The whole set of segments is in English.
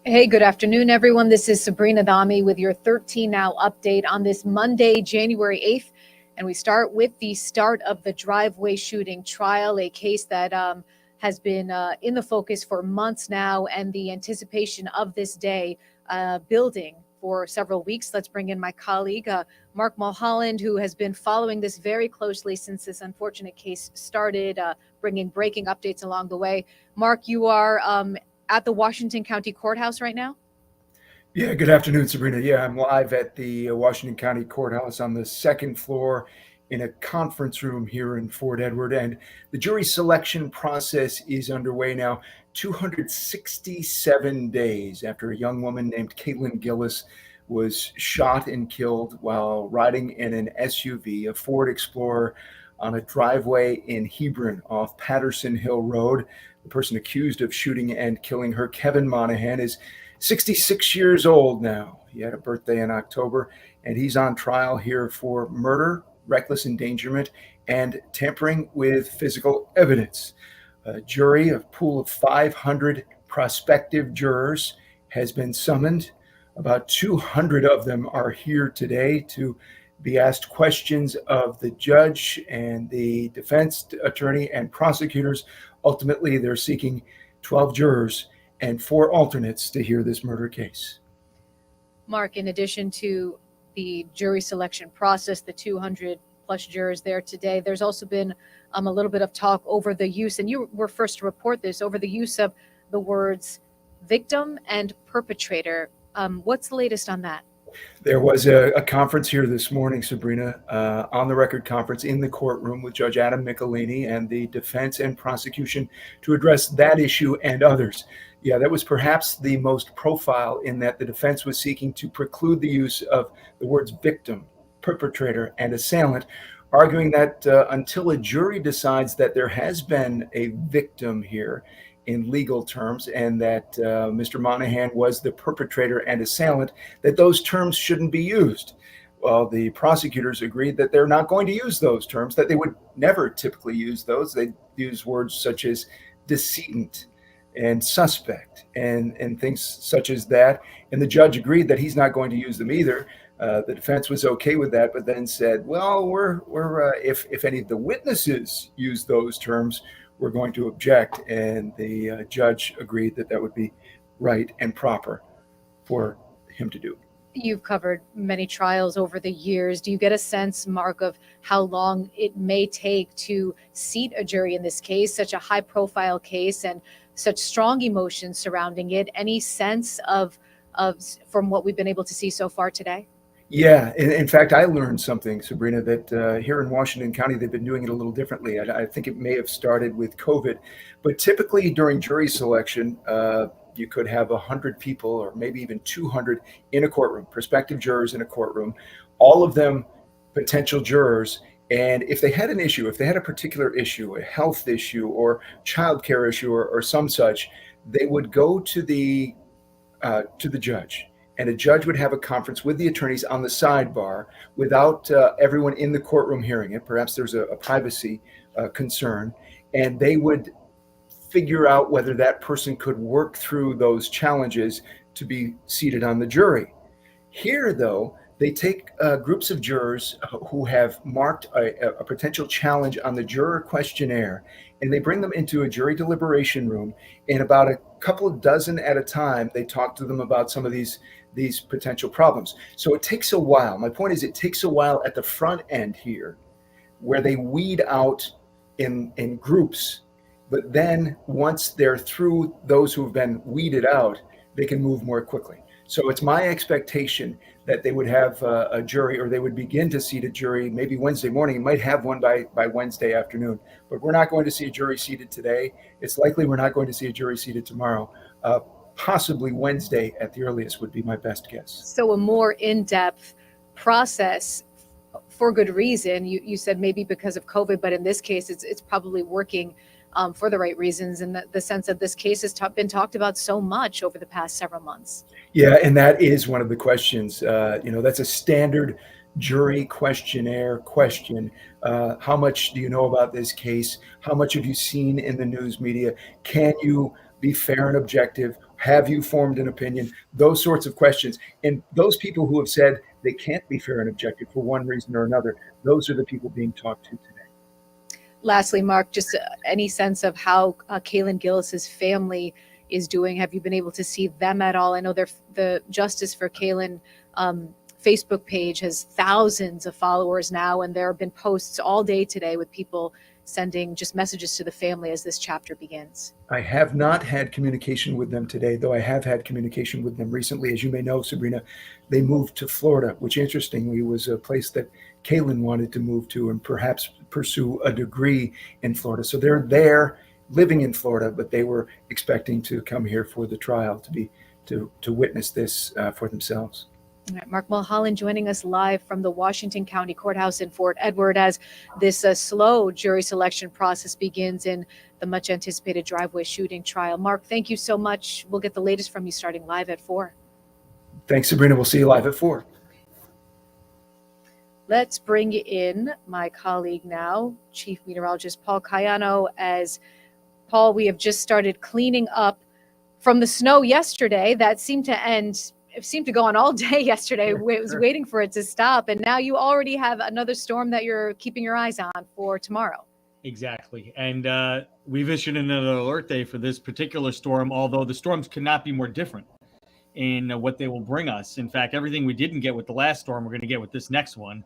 Hey, good afternoon, everyone. This is Sabrina Dami with your 13 Now update on this Monday, January 8th. And we start with the start of the driveway shooting trial, a case that has been in the focus for months now, and the anticipation of this day building for several weeks. Let's bring in my colleague, Mark Mulholland, who has been following this very closely since this unfortunate case started, bringing breaking updates along the way. Mark, you are at the Washington County Courthouse right now? Yeah, good afternoon, Sabrina. Yeah, I'm live at the Washington County Courthouse on the second floor in a conference room here in Fort Edward. And the jury selection process is underway now, 267 days after a young woman named Kaylin Gillis was shot and killed while riding in an SUV, a Ford Explorer, on a driveway in Hebron off Patterson Hill Road. The person accused of shooting and killing her, Kevin Monahan, is 66 years old now. He had a birthday in October, and he's on trial here for murder, reckless endangerment, and tampering with physical evidence. A jury, a pool of 500 prospective jurors, has been summoned. About 200 of them are here today to be asked questions of the judge and the defense attorney and prosecutors. Ultimately, they're seeking 12 jurors and 4 alternates to hear this murder case. Mark, in addition to the jury selection process, the 200 plus jurors there today, there's also been a little bit of talk over the use, and you were first to report this, over the use of the words victim and perpetrator. What's the latest on that? There was a conference here this morning, Sabrina, on the record conference in the courtroom with Judge Adam Michelini and the defense and prosecution to address that issue and others. Yeah, that was perhaps the most profile, in that the defense was seeking to preclude the use of the words victim, perpetrator, and assailant, arguing that until a jury decides that there has been a victim here in legal terms, and that Mr. Monahan was the perpetrator and assailant, that those terms shouldn't be used. Well, the prosecutors agreed that they're not going to use those terms, that they would never typically use those. They use words such as decedent and suspect and things such as that. And the judge agreed that he's not going to use them either. The defense was okay with that, but then said, well, if any of the witnesses use those terms, we're going to object. And the judge agreed that that would be right and proper for him to do. You've covered many trials over the years. Do you get a sense, Mark, of how long it may take to seat a jury in this case, such a high profile case and such strong emotions surrounding it? Any sense of from what we've been able to see so far today? Yeah, in fact, I learned something, Sabrina, that here in Washington County, they've been doing it a little differently. I think it may have started with COVID, but typically during jury selection, you could have 100 people or maybe even 200 in a courtroom, prospective jurors in a courtroom, all of them potential jurors. And if they had an issue, if they had a particular issue, a health issue or childcare issue or some such, they would go to the judge, and a judge would have a conference with the attorneys on the sidebar without everyone in the courtroom hearing it. Perhaps there's a privacy concern, and they would figure out whether that person could work through those challenges to be seated on the jury. Here, though, they take groups of jurors who have marked a potential challenge on the juror questionnaire, and they bring them into a jury deliberation room. And about a couple of dozen at a time, they talk to them about some of these potential problems. So it takes a while. My point is, it takes a while at the front end here, where they weed out in groups. But then once they're through those who have been weeded out, they can move more quickly. So it's my expectation that they would have a jury, or they would begin to seat a jury maybe Wednesday morning. You might have one by Wednesday afternoon, but we're not going to see a jury seated today. It's likely we're not going to see a jury seated tomorrow. Possibly Wednesday at the earliest would be my best guess. So a more in-depth process, for good reason. You said maybe because of COVID, but in this case, it's probably working for the right reasons, in the sense that this case has been talked about so much over the past several months. Yeah, and that is one of the questions. That's a standard jury questionnaire question. How much do you know about this case? How much have you seen in the news media? Can you be fair and objective? Have you formed an opinion? Those sorts of questions. And those people who have said they can't be fair and objective for one reason or another, those are the people being talked to today. Lastly, Mark, just any sense of how Kaylin Gillis's family is doing? Have you been able to see them at all? I know the Justice for Kaylin Facebook page has thousands of followers now, and there have been posts all day today with people sending just messages to the family as this chapter begins. I have not had communication with them today, though I have had communication with them recently. As you may know, Sabrina, they moved to Florida, which interestingly was a place that Kaylin wanted to move to and perhaps pursue a degree in Florida. So they're there living in Florida, but they were expecting to come here for the trial to witness this for themselves. All right, Mark Mulholland joining us live from the Washington County Courthouse in Fort Edward as this slow jury selection process begins in the much anticipated driveway shooting trial. Mark, thank you so much. We'll get the latest from you starting live at 4. Thanks, Sabrina. We'll see you live at 4. Let's bring in my colleague now, Chief Meteorologist Paul Cayano. As Paul, we have just started cleaning up from the snow yesterday that seemed to go on all day yesterday. It was waiting for it to stop. And now you already have another storm that you're keeping your eyes on for tomorrow. Exactly. And we've issued another alert day for this particular storm, although the storms could not be more different in what they will bring us. In fact, everything we didn't get with the last storm, we're going to get with this next one.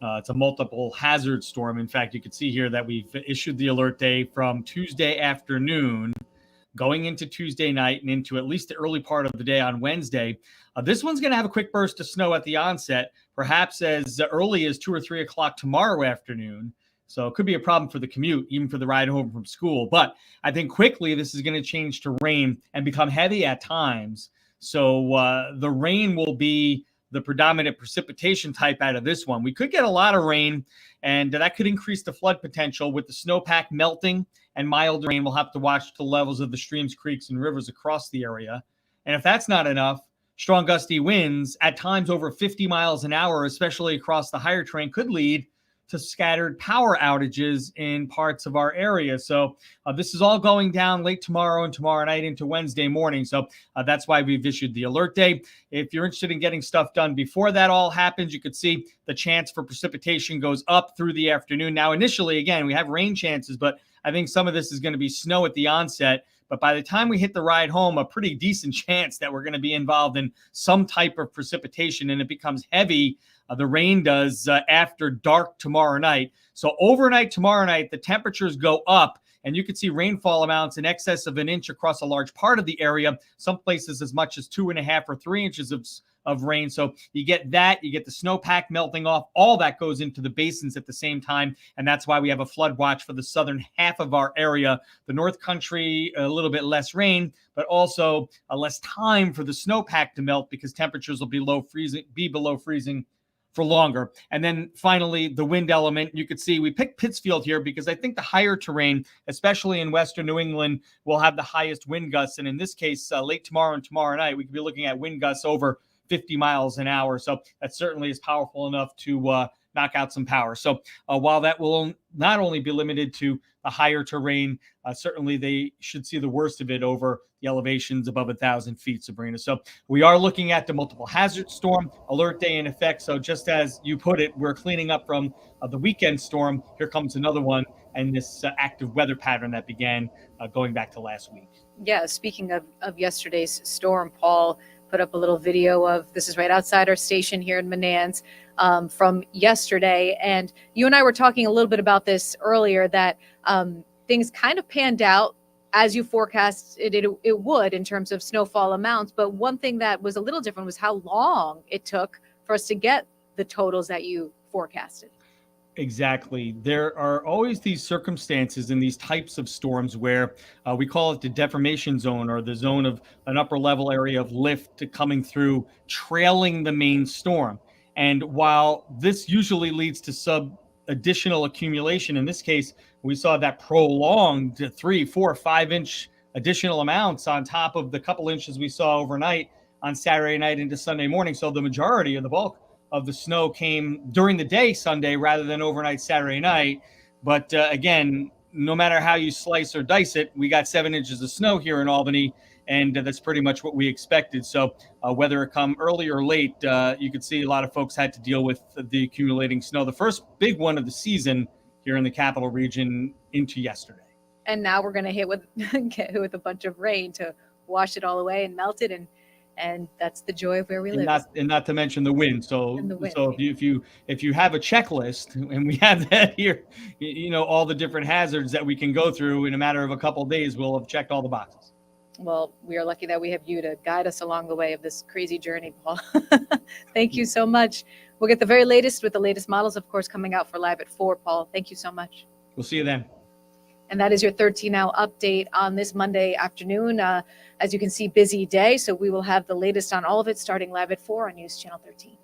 It's a multiple hazard storm. In fact, you can see here that we've issued the alert day from Tuesday afternoon going into Tuesday night and into at least the early part of the day on Wednesday. This one's going to have a quick burst of snow at the onset, perhaps as early as 2 or 3 o'clock tomorrow afternoon. So it could be a problem for the commute, even for the ride home from school. But I think quickly this is going to change to rain and become heavy at times. So the rain will be the predominant precipitation type out of this one. We could get a lot of rain, and that could increase the flood potential with the snowpack melting and mild rain. We'll have to watch the levels of the streams, creeks, and rivers across the area. And if that's not enough, strong gusty winds, at times over 50 miles an hour, especially across the higher terrain, could lead to scattered power outages in parts of our area. So this is all going down late tomorrow and tomorrow night into Wednesday morning. So that's why we've issued the alert day. If you're interested in getting stuff done before that all happens, you could see the chance for precipitation goes up through the afternoon. Now, initially, again, we have rain chances, but I think some of this is going to be snow at the onset. But by the time we hit the ride home, a pretty decent chance that we're going to be involved in some type of precipitation, and it becomes heavy. The rain does after dark tomorrow night. So overnight tomorrow night, the temperatures go up, and you can see rainfall amounts in excess of an inch across a large part of the area. Some places as much as 2.5 or 3 inches of rain. So you get that, you get the snowpack melting off. All that goes into the basins at the same time. And that's why we have a flood watch for the southern half of our area. The North Country, a little bit less rain, but also less time for the snowpack to melt because temperatures will be below freezing for longer. And then finally, the wind element. You could see we picked Pittsfield here because I think the higher terrain, especially in western New England, will have the highest wind gusts. And in this case, late tomorrow and tomorrow night, we could be looking at wind gusts over 50 miles an hour. So that certainly is powerful enough to knock out some power. So while that will not only be limited to the higher terrain, certainly they should see the worst of it over the elevations above 1,000 feet, Sabrina. So we are looking at the multiple hazard storm alert day in effect. So just as you put it, we're cleaning up from the weekend storm. Here comes another one, and this active weather pattern that began going back to last week. Yeah, speaking of yesterday's storm, Paul put up a little video of, this is right outside our station here in Menands, from yesterday. And you and I were talking a little bit about this earlier, that things kind of panned out as you forecast it would in terms of snowfall amounts. But one thing that was a little different was how long it took for us to get the totals that you forecasted. Exactly. There are always these circumstances in these types of storms where we call it the deformation zone, or the zone of an upper level area of lift coming through, trailing the main storm. And while this usually leads to additional accumulation, in this case, we saw that prolonged 3, 4, 5 inch additional amounts on top of the couple inches we saw overnight on Saturday night into Sunday morning. So the majority of the bulk of the snow came during the day Sunday rather than overnight Saturday night. But again, no matter how you slice or dice it, we got 7 inches of snow here in Albany. and that's pretty much what we expected. So whether it come early or late, you could see a lot of folks had to deal with the accumulating snow. The first big one of the season here in the capital region into yesterday. And now we're going to get hit with a bunch of rain to wash it all away and melt it, and that's the joy of where we live. And not to mention the wind. So if you have a checklist, and we have that here, all the different hazards that we can go through in a matter of a couple of days, we'll have checked all the boxes. Well, we are lucky that we have you to guide us along the way of this crazy journey, Paul. Thank you so much. We'll get the very latest with the latest models, of course, coming out for Live at 4, Paul. Thank you so much. We'll see you then. And that is your 13 Now update on this Monday afternoon. As you can see, busy day. So we will have the latest on all of it starting Live at 4 on News Channel 13.